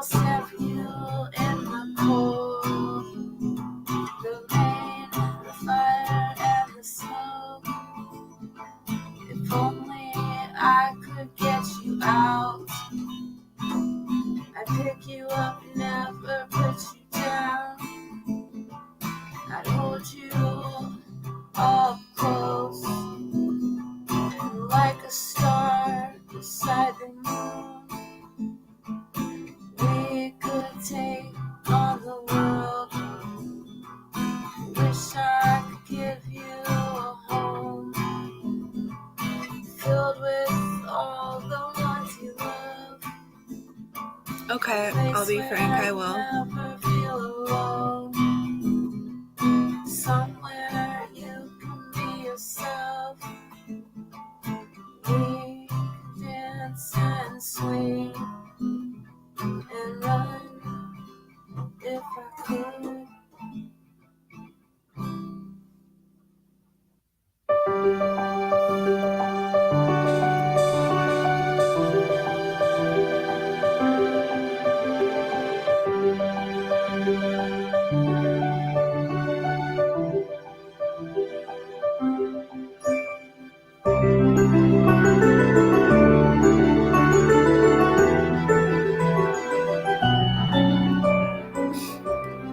snap you in the cold, the rain, the fire, and the smoke. If only I could get you out, I'd pick you up, never put you down. I'd hold you up close, and like a star beside the moon, we could take on the world. Wish I could give you a home filled with all the ones you love. Okay, I'll be frank, I will. Never feel alone. Somewhere you can be yourself. We can dance and swing and run if I could.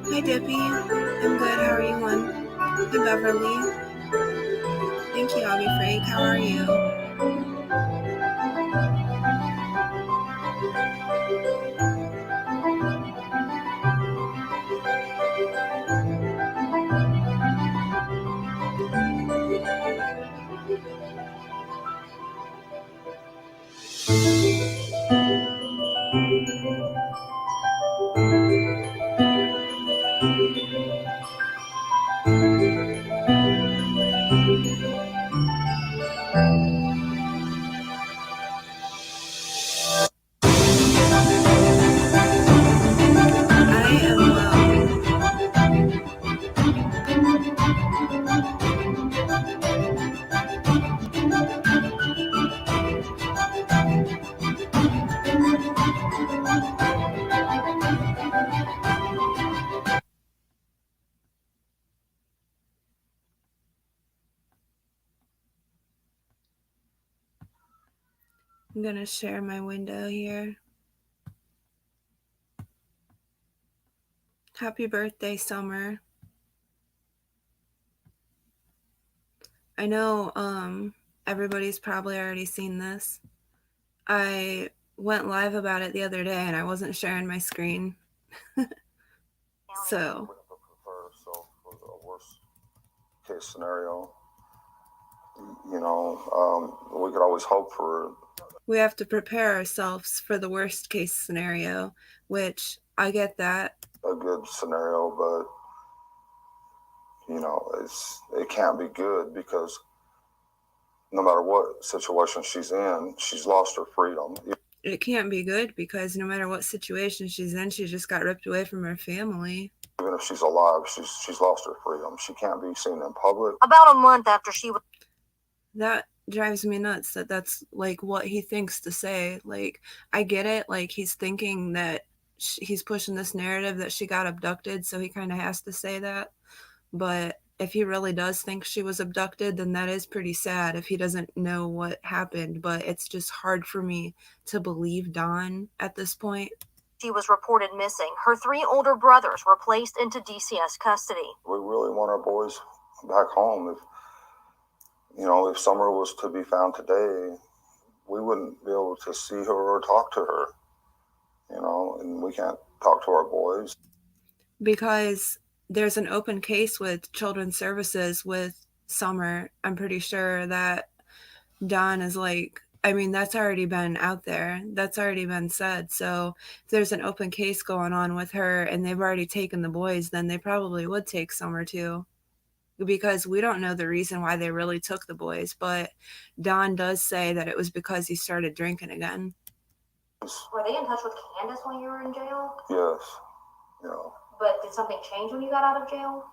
Hi Dippy, I'm good, how are you, hon? Hi Beverly. Thank you, I'll be frank, how are you? I am well. I'm gonna share my window here. Happy birthday, SuMmEr. I know everybody's probably already seen this. I went live about it the other day and I wasn't sharing my screen. So prepare ourselves for the worst case scenario. You know, we could always hope for. We have to prepare ourselves for the worst case scenario, which I get that. A good scenario, but you know, it can't be good because no matter what situation she's in, she's lost her freedom. It can't be good because no matter what situation she's in, she just got ripped away from her family. Even if she's alive, she's lost her freedom. She can't be seen in public. About a month after she was... That drives me nuts that that's like what he thinks to say. Like, I get it. Like, he's thinking that he's pushing this narrative that she got abducted, so he kind of has to say that. But if he really does think she was abducted, then that is pretty sad if he doesn't know what happened. But it's just hard for me to believe Dawn at this point. She was reported missing. Her 3 older brothers were placed into DCS custody. We really want our boys back home. If SuMmEr was to be found today, we wouldn't be able to see her or talk to her. And we can't talk to our boys. Because there's an open case with Children's Services with SuMmEr. I'm pretty sure that Dawn is like, I mean, that's already been out there. That's already been said. So if there's an open case going on with her and they've already taken the boys, then they probably would take SuMmEr too. Because we don't know the reason why they really took the boys. But Dawn does say that it was because he started drinking again. Were they in touch with Candace when you were in jail? Yes. But did something change when you got out of jail?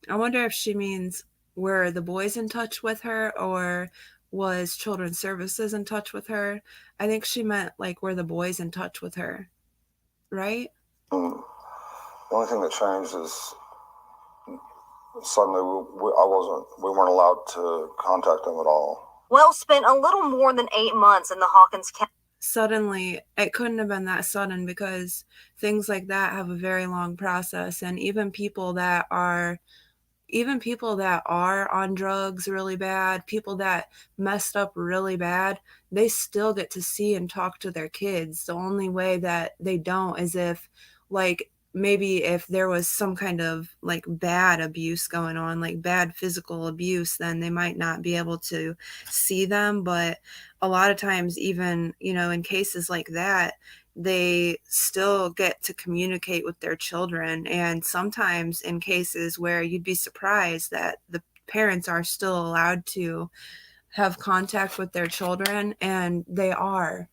I wonder if she means were the boys in touch with her or was Children's Services in touch with her. I think she meant like were the boys in touch with her, right? The only thing that changed is suddenly we weren't allowed to contact them at all. Wells spent a little more than 8 months in the Hawkins County. Suddenly, it couldn't have been that sudden because things like that have a very long process, and even people that are on drugs really bad, people that messed up really bad, they still get to see and talk to their kids. The only way that they don't is if, like, maybe if there was some kind of like bad abuse going on, like bad physical abuse, then they might not be able to see them. But a lot of times, even, in cases like that, they still get to communicate with their children. And sometimes in cases where you'd be surprised that the parents are still allowed to have contact with their children, and they are.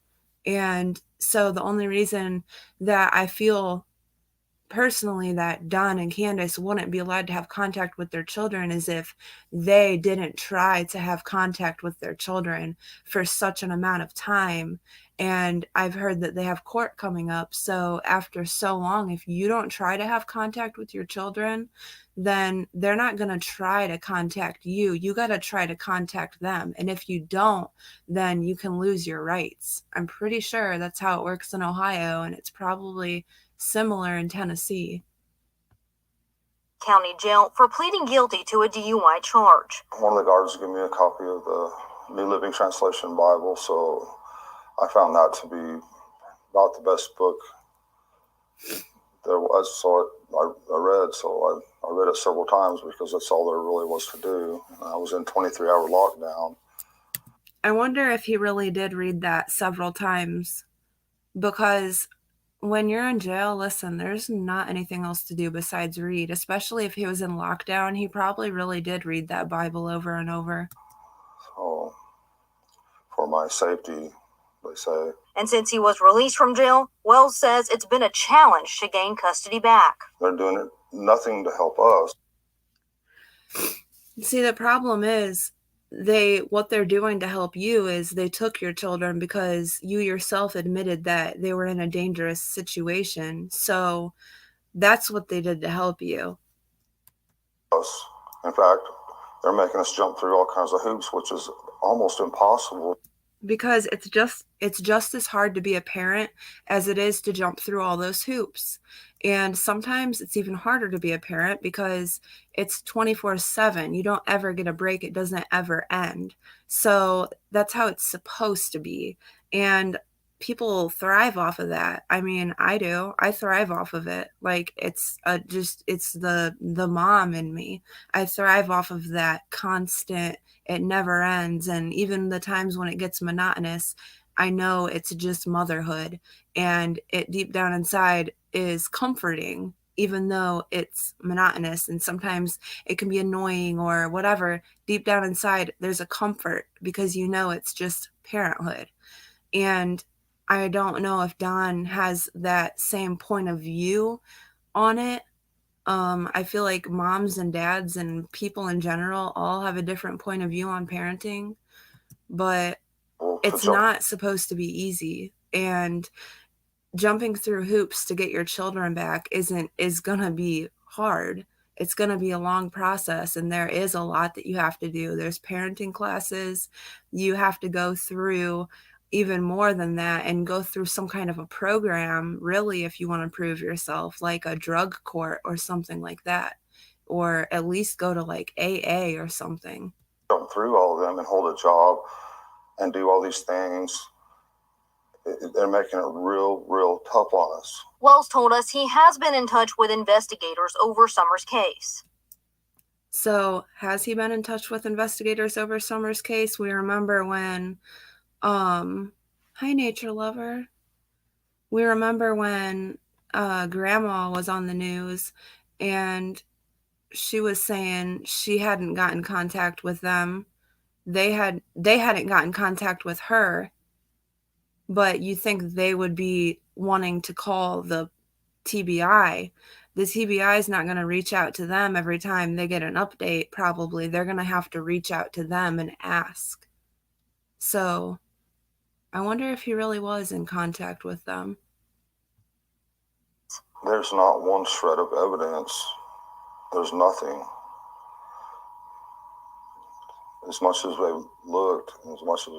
And so the only reason that I feel personally that Don and Candace wouldn't be allowed to have contact with their children is if they didn't try to have contact with their children for such an amount of time. And I've heard that they have court coming up. So after so long, if you don't try to have contact with your children, then they're not going to try to contact you. You got to try to contact them. And if you don't, then you can lose your rights. I'm pretty sure that's how it works in Ohio, and it's probably similar in Tennessee. County Jail for pleading guilty to a DUI charge. One of the guards gave me a copy of the New Living Translation Bible, so I found that to be about the best book there was. So I read it several times because that's all there really was to do. I was in 23-hour lockdown. I wonder if he really did read that several times, because when you're in jail, listen, there's not anything else to do besides read, especially if he was in lockdown. He probably really did read that Bible over and over. So, for my safety, they say. And since he was released from jail, Wells says it's been a challenge to gain custody back. They're doing nothing to help us. See, the problem is what they're doing to help you is they took your children because you yourself admitted that they were in a dangerous situation. So that's what they did to help you. In fact, they're making us jump through all kinds of hoops, which is almost impossible. Because it's just as hard to be a parent as it is to jump through all those hoops. And sometimes it's even harder to be a parent because it's 24/7. You don't ever get a break. It doesn't ever end. So that's how it's supposed to be. And people thrive off of that. I mean, I do. I thrive off of it. Like it's the mom in me. I thrive off of that constant, it never ends. And even the times when it gets monotonous, I know it's just motherhood, and it deep down inside is comforting, even though it's monotonous and sometimes it can be annoying or whatever. Deep down inside, there's a comfort because you know it's just parenthood. And I don't know if Don has that same point of view on it. I feel like moms and dads and people in general all have a different point of view on parenting, but it's not supposed to be easy. And jumping through hoops to get your children back is gonna be hard. It's gonna be a long process, and there is a lot that you have to do. There's parenting classes. You have to go through even more than that and go through some kind of a program, really, if you want to prove yourself, like a drug court or something like that, or at least go to like AA or something. Jump through all of them and hold a job and do all these things. They're making it real tough on us. Wells told us he has been in touch with investigators over SuMmEr's case. So has he been in touch with investigators over SuMmEr's case? We remember when hi nature lover. We remember when grandma was on the news and she was saying she hadn't gotten contact with them. They hadn't gotten contact with her, but you think they would be wanting to call the TBI. The TBI is not going to reach out to them every time they get an update. Probably they're going to have to reach out to them and ask. So I wonder if he really was in contact with them. There's not one shred of evidence. There's nothing. As much as they've looked, as much as...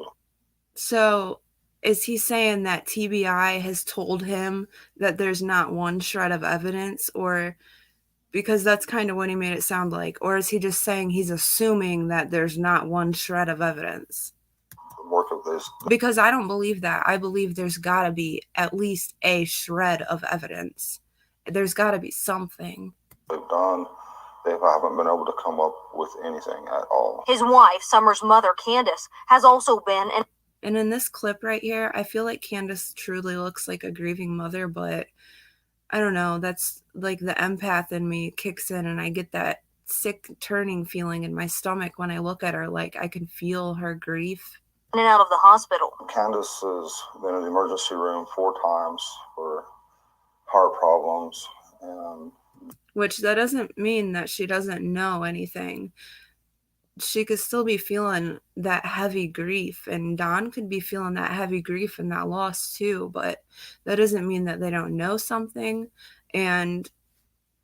So is he saying that TBI has told him that there's not one shred of evidence? Or because that's kind of what he made it sound like. Or is he just saying he's assuming that there's not one shred of evidence? Work of this. Because I don't believe that. I believe there's got to be at least a shred of evidence. There's got to be something they've done. They haven't been able to come up with anything at all. His wife, SuMmEr's mother, Candace, has also been in... And in this clip right here, I feel like Candace truly looks like a grieving mother, but I don't know. That's like the empath in me kicks in, and I get that sick turning feeling in my stomach when I look at her. Like I can feel her grief. In and out of the hospital. Candace has been in the emergency room 4 times for heart problems. Which that doesn't mean that she doesn't know anything. She could still be feeling that heavy grief, and Don could be feeling that heavy grief and that loss too, but that doesn't mean that they don't know something. And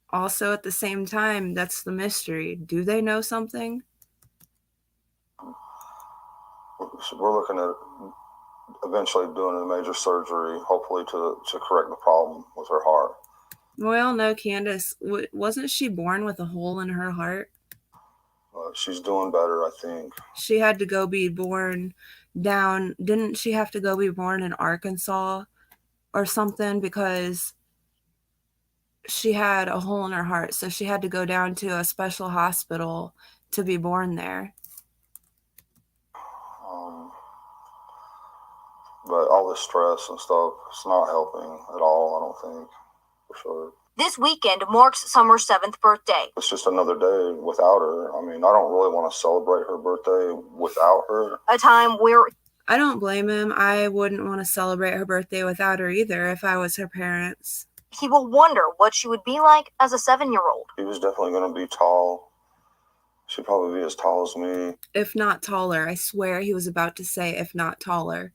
also at the same time, that's the mystery. Do they know something? We're looking at eventually doing a major surgery, hopefully to correct the problem with her heart. We all know Candace, wasn't she born with a hole in her heart? She's doing better, I think. She had to go be born down, didn't she have to go be born in Arkansas or something, because she had a hole in her heart, so she had to go down to a special hospital to be born there. But all the stress and stuff, it's not helping at all, I don't think, for sure. This weekend marks SuMmEr's 7th birthday. It's just another day without her. I mean, I don't really want to celebrate her birthday without her. A time where... I don't blame him. I wouldn't want to celebrate her birthday without her either if I was her parents. He will wonder what she would be like as a 7-year-old. She was definitely going to be tall. She'd probably be as tall as me. If not taller. I swear he was about to say if not taller.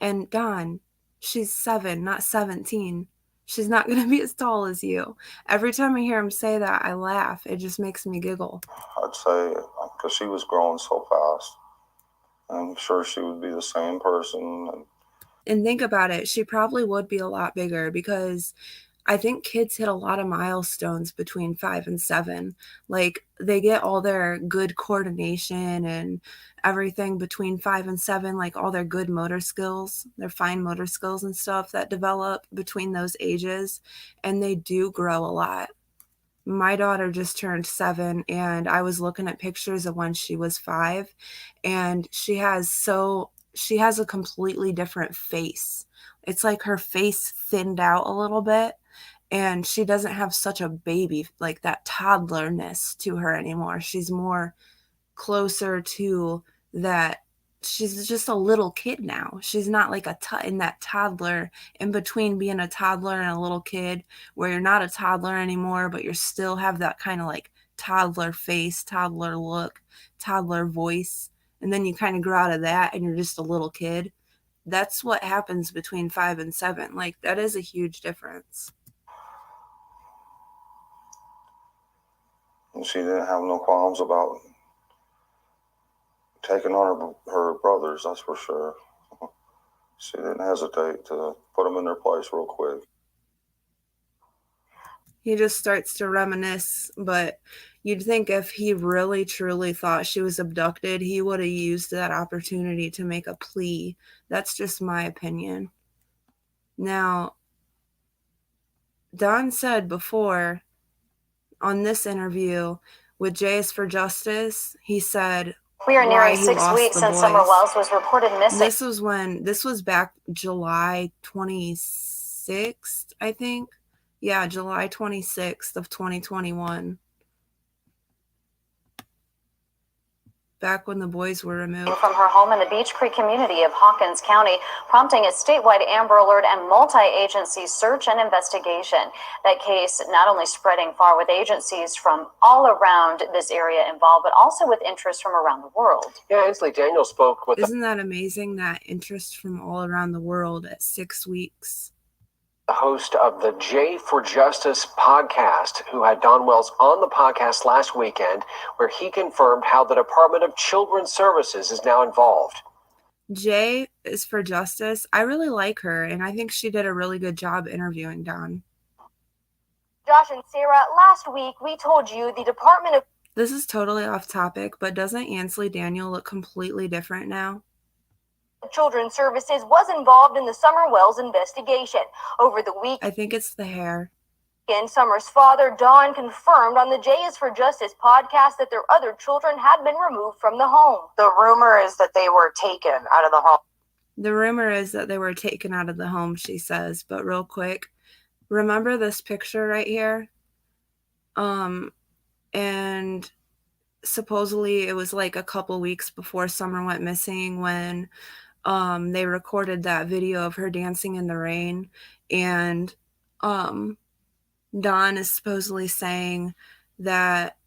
And Don, she's 7, not 17. She's not going to be as tall as you. Every time I hear him say that, I laugh. It just makes me giggle. I'd say, because she was growing so fast. I'm sure she would be the same person. And think about it. She probably would be a lot bigger, because I think kids hit a lot of milestones between 5 and 7. Like, they get all their good coordination and everything between 5 and 7, like all their good motor skills, their fine motor skills and stuff that develop between those ages. And they do grow a lot. My daughter just turned 7, and I was looking at pictures of when she was 5, and she has a completely different face. It's like her face thinned out a little bit, and she doesn't have such a baby, like that toddlerness to her anymore. She's more closer to that. She's just a little kid now. She's not like in that toddler, in between being a toddler and a little kid, where you're not a toddler anymore, but you still have that kind of like toddler face, toddler look, toddler voice. And then you kind of grow out of that and you're just a little kid. That's what happens between 5 and 7. Like, that is a huge difference. And she didn't have no qualms about taking on her brothers, that's for sure. She didn't hesitate to put them in their place real quick. He just starts to reminisce, but you'd think if he really truly thought she was abducted, he would have used that opportunity to make a plea. That's just my opinion. Now, Don said before on this interview with Jay is for Justice, he said, we are nearing 6 weeks since SuMmEr Wells was reported missing. This was back July 26th, I think. Yeah, July 26th of 2021. back when the boys were removed. From her home in the Beech community of Hawkins County, prompting a statewide Amber Alert and multi-agency search and investigation. That case not only spreading far with agencies from all around this area involved, but also with interest from around the world. Yeah, Ainsley Daniel spoke with Isn't that amazing, that interest from all around the world at 6 weeks? the host of the J for Justice podcast, who had Don Wells on the podcast last weekend, where he confirmed how the Department of Children's Services is now involved. J is for Justice. I really like her, and I think she did a really good job interviewing Don. Josh and Sarah, last week we told you the Department of This is totally off topic, but doesn't Ainsley Daniel look completely different now? Children's Services was involved in the Summer Wells investigation. Over the weekend, I think it's the hair. Summer's father, Don, confirmed on the J is for Justice podcast that their other children had been removed from the home. The rumor is that they were taken out of the home. The rumor is that they were taken out of the home, she says, but real quick, remember this picture right here? And supposedly it was like a couple weeks before Summer went missing when they recorded that video of her dancing in the rain, and Don is supposedly saying that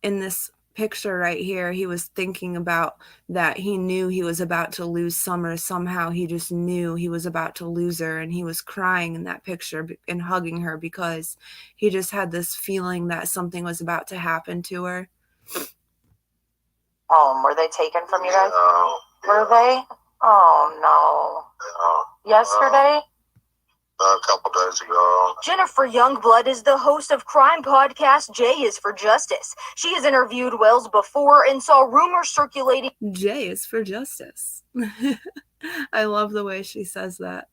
in this picture right here, he was thinking about that he knew he was about to lose Summer. Somehow he just knew he was about to lose her, and he was crying in that picture and hugging her because he just had this feeling that something was about to happen to her. Were they taken from you guys? Were they? Oh no. Yesterday? A couple days ago. Jennifer Youngblood is the host of crime podcast J is for Justice. She has interviewed Wells before and saw rumors circulating J is for Justice. I love the way she says that.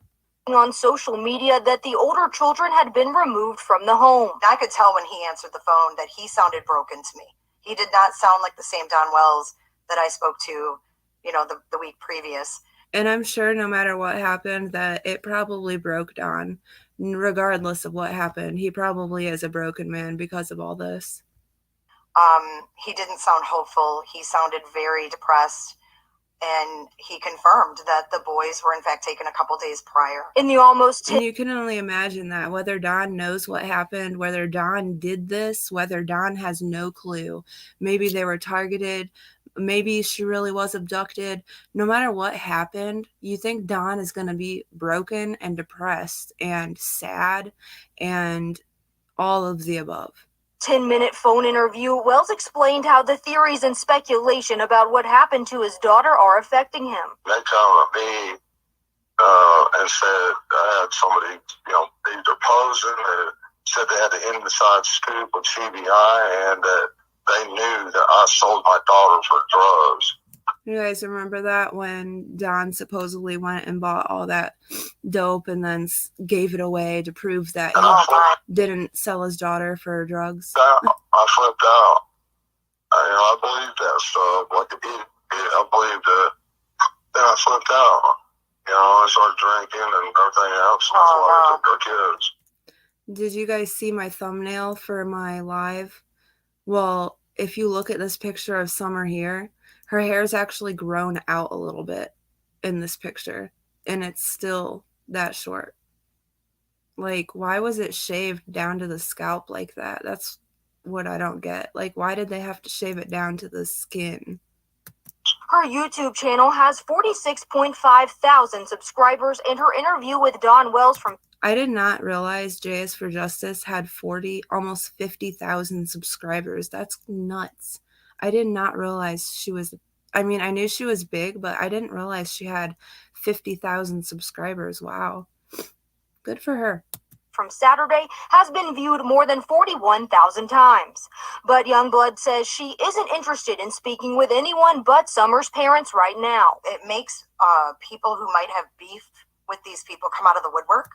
on social media that the older children had been removed from the home. I could tell when he answered the phone that he sounded broken to me. He did not sound like the same Don Wells that I spoke to, the week previous. And I'm sure no matter what happened, that it probably broke Don. Regardless of what happened, he probably is a broken man because of all this. He didn't sound hopeful. He sounded very depressed. And he confirmed that the boys were in fact taken a couple days prior. In the almost And you can only imagine that, whether Don knows what happened, whether Don did this, whether Don has no clue. Maybe they were targeted. Maybe she really was abducted. No matter what happened, you think Don is going to be broken and depressed and sad and all of the above. 10-minute phone interview, Wells explained how the theories and speculation about what happened to his daughter are affecting him. They come at me and said I had somebody, either posing or said they had the inside scoop with CBI and that they knew that I sold my daughter for drugs. You guys remember that when Don supposedly went and bought all that dope and then gave it away to prove that he didn't sell his daughter for drugs? I flipped out. I believed that stuff. I believed it. Then I flipped out. I started drinking and everything else. And that's why they took our kids. Did you guys see my thumbnail for my live? Well, if you look at this picture of Summer here, her hair's actually grown out a little bit in this picture, and it's still that short. Like, why was it shaved down to the scalp like that? That's what I don't get. Like, why did they have to shave it down to the skin? Her YouTube channel has 46.5 thousand subscribers, and her interview with Don Wells from I did not realize J is for Justice had almost 50,000 subscribers. That's nuts. I did not realize she was, I knew she was big, but I didn't realize she had 50,000 subscribers. Wow. Good for her. From Saturday has been viewed more than 41,000 times. But Youngblood says she isn't interested in speaking with anyone but Summer's parents right now. It makes people who might have beef with these people come out of the woodwork.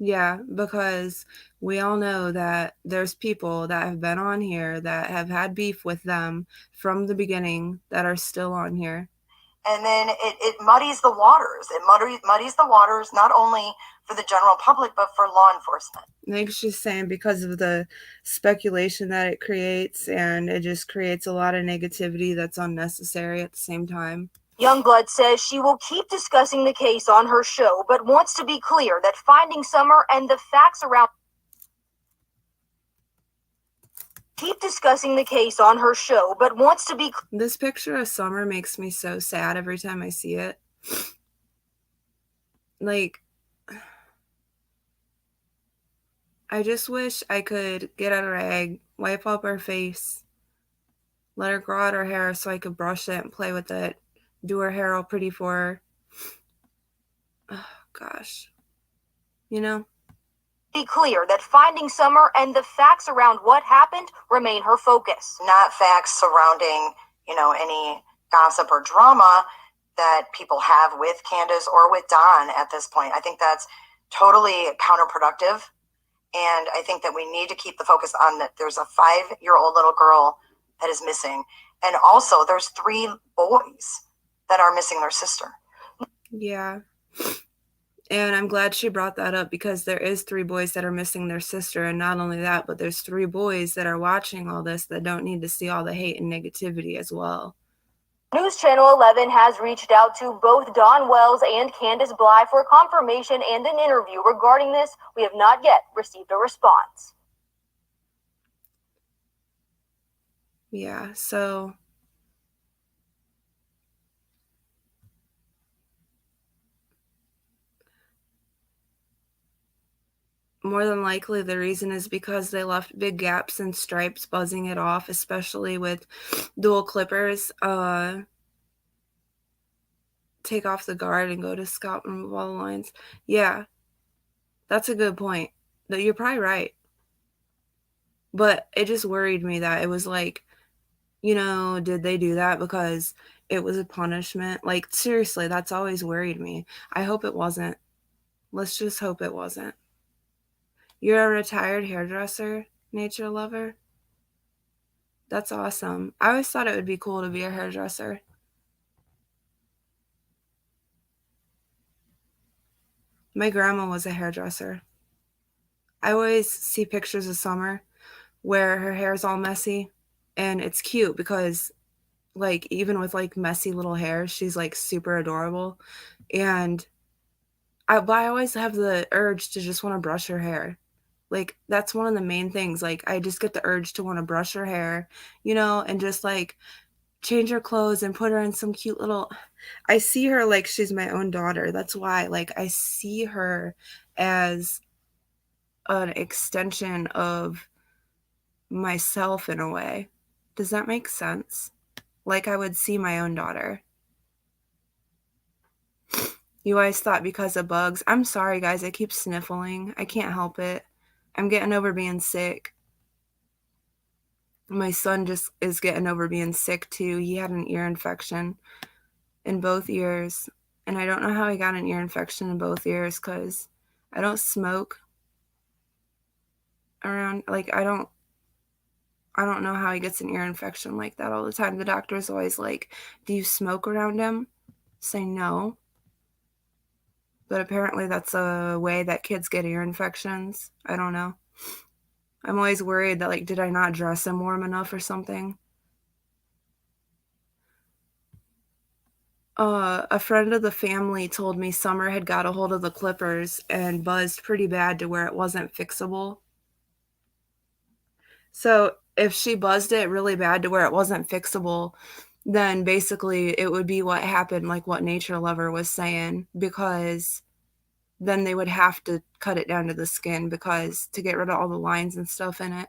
Yeah, because we all know that there's people that have been on here that have had beef with them from the beginning that are still on here. And then it muddies the waters. It muddies the waters not only for the general public, but for law enforcement. I think she's saying because of the speculation that it creates, and it just creates a lot of negativity that's unnecessary at the same time. Youngblood says she will keep discussing the case on her show, but wants to be clear that finding SuMmEr and the facts around This picture of SuMmEr makes me so sad every time I see it. Like, I just wish I could get a rag, wipe up her face, let her grow out her hair so I could brush it and play with it, do her hair all pretty for her. Oh, gosh. You know? Be clear that finding SuMmEr and the facts around what happened remain her focus. Not facts surrounding, any gossip or drama that people have with Candace or with Don at this point. I think that's totally counterproductive. And I think that we need to keep the focus on that there's a 5-year-old little girl that is missing. And also there's 3 boys that are missing their sister. Yeah. And I'm glad she brought that up, because there is 3 boys that are missing their sister. And not only that, but there's 3 boys that are watching all this that don't need to see all the hate and negativity as well. News Channel 11 has reached out to both Don Wells and Candace Bly for confirmation and an interview regarding this. We have not yet received a response. Yeah, so more than likely the reason is because they left big gaps and stripes buzzing it off, especially with dual clippers. Take off the guard and go to scalp and remove all the lines. Yeah, that's a good point. You're probably right. But it just worried me that it was like, did they do that because it was a punishment? Like, seriously, that's always worried me. I hope it wasn't. Let's just hope it wasn't. You're a retired hairdresser, nature lover? That's awesome. I always thought it would be cool to be a hairdresser. My grandma was a hairdresser. I always see pictures of SuMmEr where her hair's all messy, and it's cute because, like, even with like messy little hair, she's like super adorable. And I always have the urge to just want to brush her hair. Like, that's one of the main things. Like, I just get the urge to want to brush her hair, and just like change her clothes and put her in some cute little. I see her like she's my own daughter. That's why, like, I see her as an extension of myself in a way. Does that make sense? Like, I would see my own daughter. You guys thought because of bugs. I'm sorry, guys. I keep sniffling. I can't help it. I'm getting over being sick. My son just is getting over being sick too. He had an ear infection in both ears. And I don't know how he got an ear infection in both ears, because I don't smoke around. Like, I don't know how he gets an ear infection like that all the time. The doctor's always like, do you smoke around him? Say no. But apparently that's a way that kids get ear infections. I don't know. I'm always worried that, like, did I not dress him warm enough or something? A friend of the family told me SuMmEr had got a hold of the clippers and buzzed pretty bad to where it wasn't fixable. So if she buzzed it really bad to where it wasn't fixable, then basically it would be what happened, like what Nature Lover was saying, because then they would have to cut it down to the skin because to get rid of all the lines and stuff in it.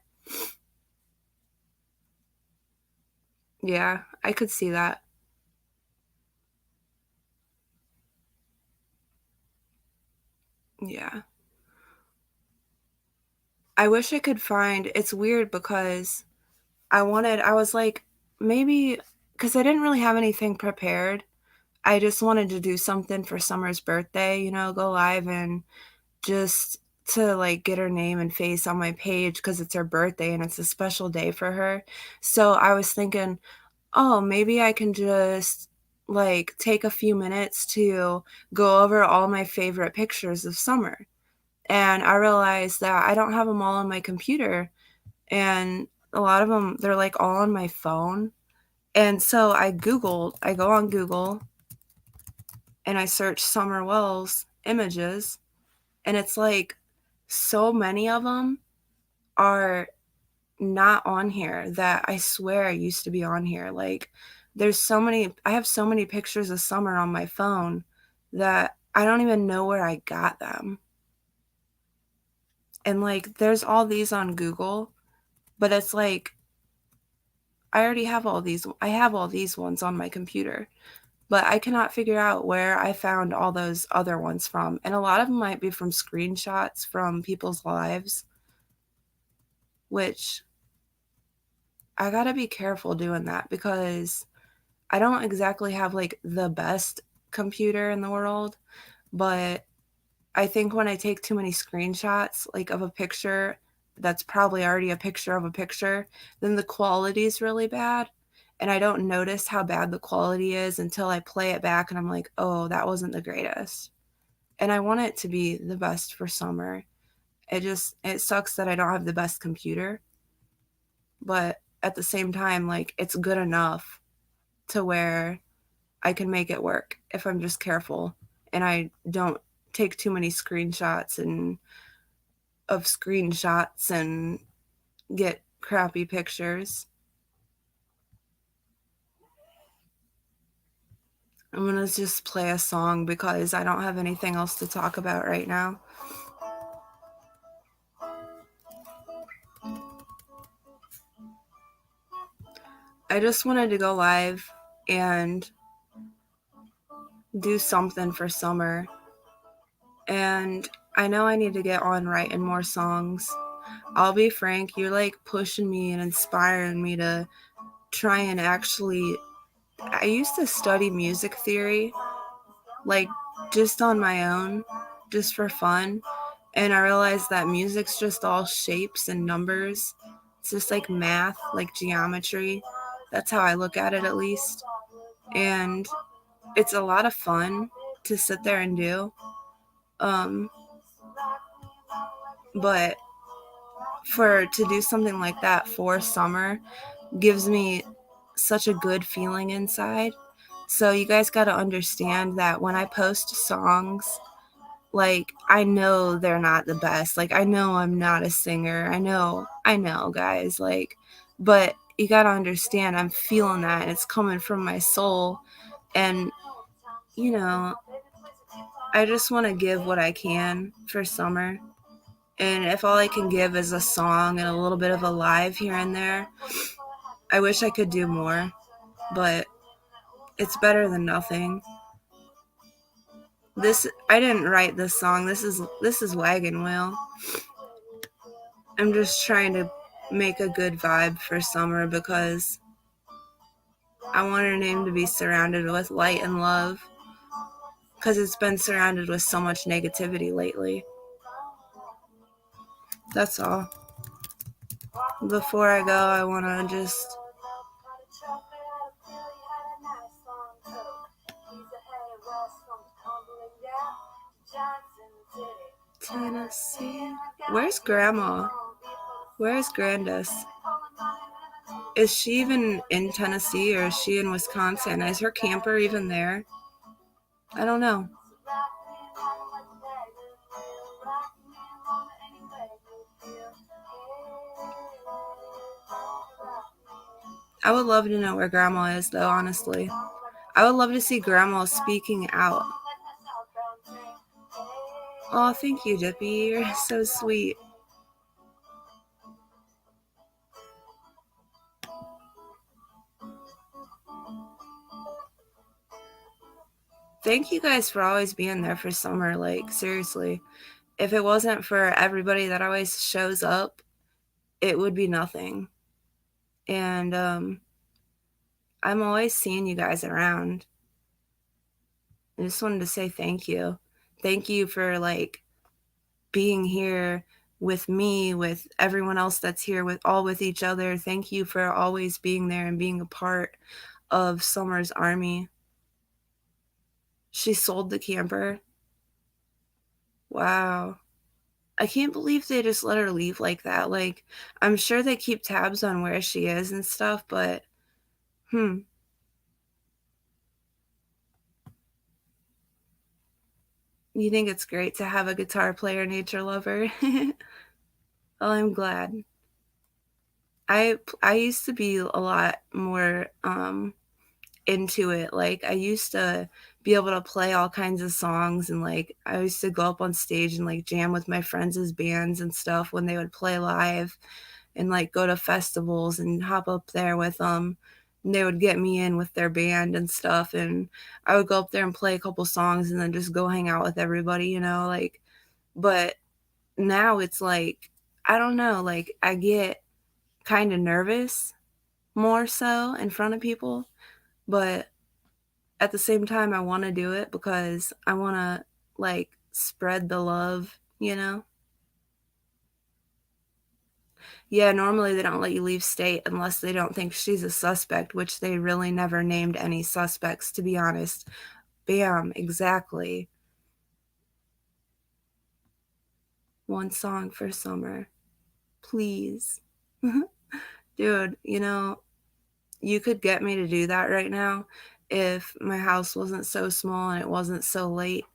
Yeah, I could see that. Yeah. I wish I could find, it's weird because I was like, maybe, because I didn't really have anything prepared. I just wanted to do something for SuMmEr's birthday, go live and just to like get her name and face on my page because it's her birthday and it's a special day for her. So I was thinking, oh, maybe I can just like take a few minutes to go over all my favorite pictures of summer. And I realized that I don't have them all on my computer, and a lot of them, they're like all on my phone. And so I go on Google and I search Summer Wells images, and it's like so many of them are not on here that I swear used to be on here. Like I have so many pictures of summer on my phone that I don't even know where I got them. And like there's all these on Google, but it's like I have all these ones on my computer, but I cannot figure out where I found all those other ones from. And a lot of them might be from screenshots from people's lives, which I gotta be careful doing that because I don't exactly have like the best computer in the world, but I think when I take too many screenshots like of a picture that's probably already a picture of a picture, then the quality is really bad. And I don't notice how bad the quality is until I play it back and I'm like, oh, that wasn't the greatest. And I want it to be the best for summer. It sucks that I don't have the best computer, but at the same time, like it's good enough to where I can make it work if I'm just careful and I don't take too many screenshots and get crappy pictures. I'm gonna just play a song because I don't have anything else to talk about right now. I just wanted to go live and do something for summer. And I know I need to get on writing more songs. I'll be frank, you're like pushing me and inspiring me to try and actually. I used to study music theory, like just on my own, just for fun. And I realized that music's just all shapes and numbers. It's just like math, like geometry. That's how I look at it, at least. And it's a lot of fun to sit there and do. But to do something like that for summer gives me such a good feeling inside. So you guys got to understand that when I post songs, like I know they're not the best. Like I know I'm not a singer. I know guys, like, but you got to understand I'm feeling that and it's coming from my soul. And you know, I just want to give what I can for summer. And if all I can give is a song and a little bit of a live here and there, I wish I could do more, but it's better than nothing. I didn't write this song. This is Wagon Wheel. I'm just trying to make a good vibe for summer because I want her name to be surrounded with light and love because it's been surrounded with so much negativity lately. That's all. Before I go, I want to just Tennessee. Where's Grandma? Where's Grandis? Is she even in Tennessee or is she in Wisconsin? Is her camper even there? I don't know. I would love to know where Grandma is, though, honestly. I would love to see Grandma speaking out. Oh, thank you, Dippy. You're so sweet. Thank you guys for always being there for summer. Like, seriously. If it wasn't for everybody that always shows up, it would be nothing. And I'm always seeing you guys around. I just wanted to say thank you. Thank you for like being here with me, with everyone else that's here, with each other. Thank you for always being there and being a part of Summer's army. She sold the camper. Wow. I can't believe they just let her leave like that. Like, I'm sure they keep tabs on where she is and stuff, but You think it's great to have a guitar player nature lover? Well, I'm glad. I used to be a lot more into it. Like, I used to be able to play all kinds of songs, and like I used to go up on stage and like jam with my friends' bands and stuff when they would play live, and like go to festivals and hop up there with them. And they would get me in with their band and stuff, and I would go up there and play a couple songs and then just go hang out with everybody, like. But now it's like, I don't know, like I get kind of nervous more so in front of people, but at the same time I want to do it because I want to like spread the love. Yeah, normally they don't let you leave state unless they don't think she's a suspect, which they really never named any suspects, to be honest. Bam, exactly. One song for SuMmEr. Please. Dude, you could get me to do that right now if my house wasn't so small and it wasn't so late.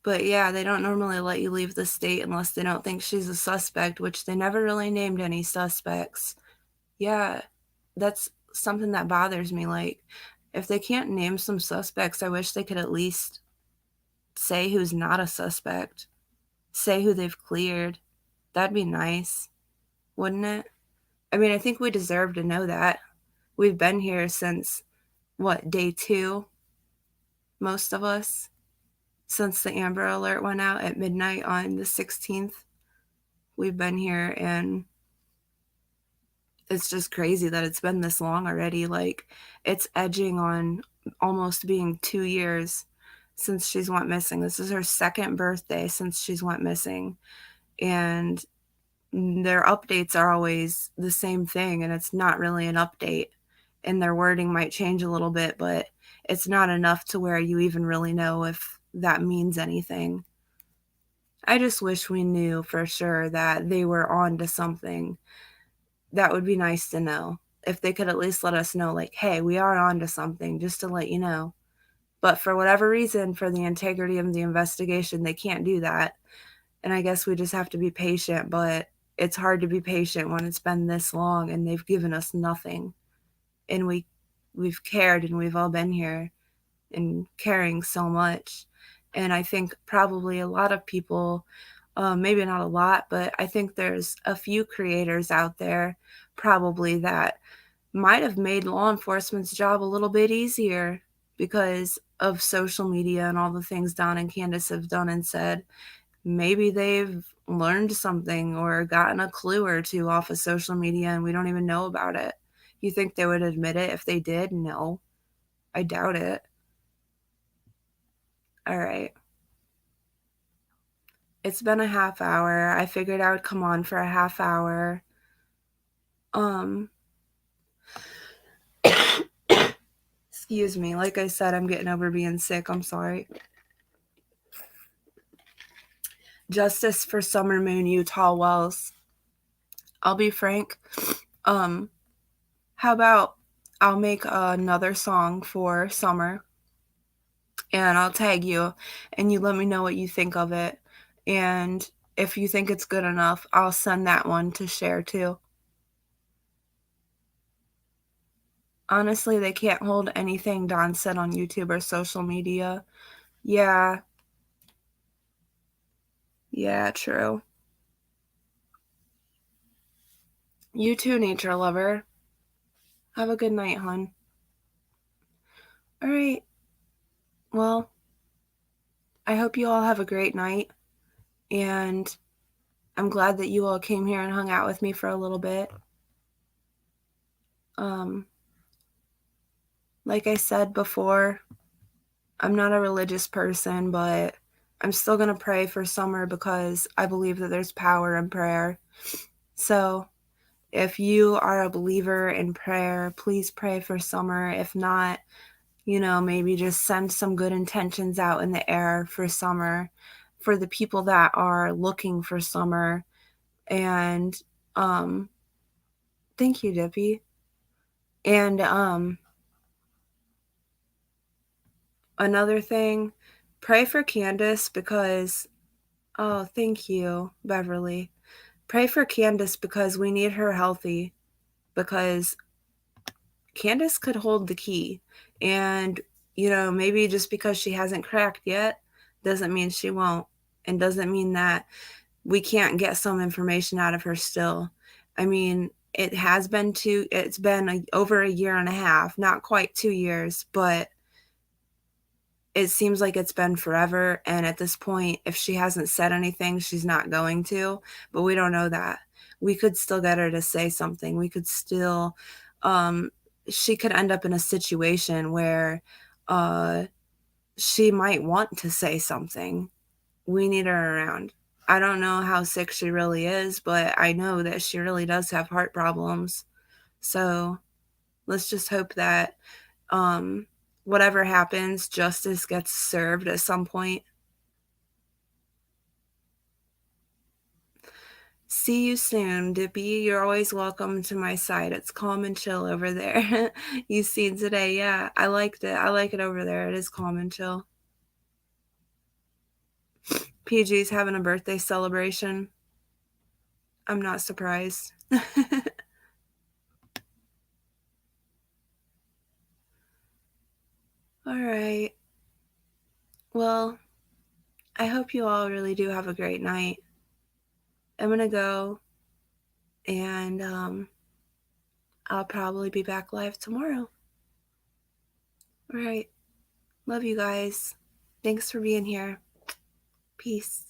But yeah, they don't normally let you leave the state unless they don't think she's a suspect, which they never really named any suspects. Yeah, that's something that bothers me. Like, if they can't name some suspects, I wish they could at least say who's not a suspect, say who they've cleared. That'd be nice, wouldn't it? I mean, I think we deserve to know that. We've been here since, what, day 2? Most of us. Since the Amber Alert went out at midnight on the 16th. We've been here, and it's just crazy that it's been this long already. Like, it's edging on almost being 2 years since she's went missing. This is her second birthday since she's went missing. And their updates are always the same thing, and it's not really an update. And their wording might change a little bit, but it's not enough to where you even really know if that means anything. I just wish we knew for sure that they were on to something. That would be nice to know. If they could at least let us know, like, hey, we are on to something, just to let you know. But for whatever reason, for the integrity of the investigation, they can't do that. And I guess we just have to be patient, but it's hard to be patient when it's been this long and they've given us nothing. And we've cared, and we've all been here and caring so much. And I think probably a lot of people, maybe not a lot, but I think there's a few creators out there probably that might have made law enforcement's job a little bit easier because of social media and all the things Don and Candace have done and said. Maybe they've learned something or gotten a clue or two off of social media and we don't even know about it. You think they would admit it if they did? No, I doubt it. All right. It's been a half hour. I figured I would come on for a half hour. Excuse me. Like I said, I'm getting over being sick. I'm sorry. Justice for Summer Moon, Utah Wells. I'll be frank. How about I'll make another song for SuMmEr and I'll tag you and you let me know what you think of it. And if you think it's good enough, I'll send that one to share too. Honestly, they can't hold anything Don said on YouTube or social media. Yeah. Yeah, true. You too, nature lover. Have a good night, hon. All right. Well, I hope you all have a great night. And I'm glad that you all came here and hung out with me for a little bit. Like I said before, I'm not a religious person, but I'm still going to pray for SuMmEr because I believe that there's power in prayer. So if you are a believer in prayer, please pray for SuMmEr. If not, maybe just send some good intentions out in the air for SuMmEr, for the people that are looking for SuMmEr. And thank you, Dippy. And another thing, pray for Candace because, oh, thank you, Beverly. Pray for Candace because we need her healthy, because Candace could hold the key. And, maybe just because she hasn't cracked yet doesn't mean she won't, and doesn't mean that we can't get some information out of her still. I mean, it's been over a year and a half, not quite 2 years, but it seems like it's been forever. And at this point, if she hasn't said anything, she's not going to, but we don't know that. We could still get her to say something. We could still, she could end up in a situation where she might want to say something. We need her around. I don't know how sick she really is, but I know that she really does have heart problems. So let's just hope that whatever happens, justice gets served at some point. See you soon, Dippy. You're always welcome to my side. It's calm and chill over there. You seen today? Yeah, I liked it. I like it over there. It is calm and chill. PG's having a birthday celebration. I'm not surprised. All right. Well, I hope you all really do have a great night. I'm going to go, and I'll probably be back live tomorrow. All right. Love you guys. Thanks for being here. Peace.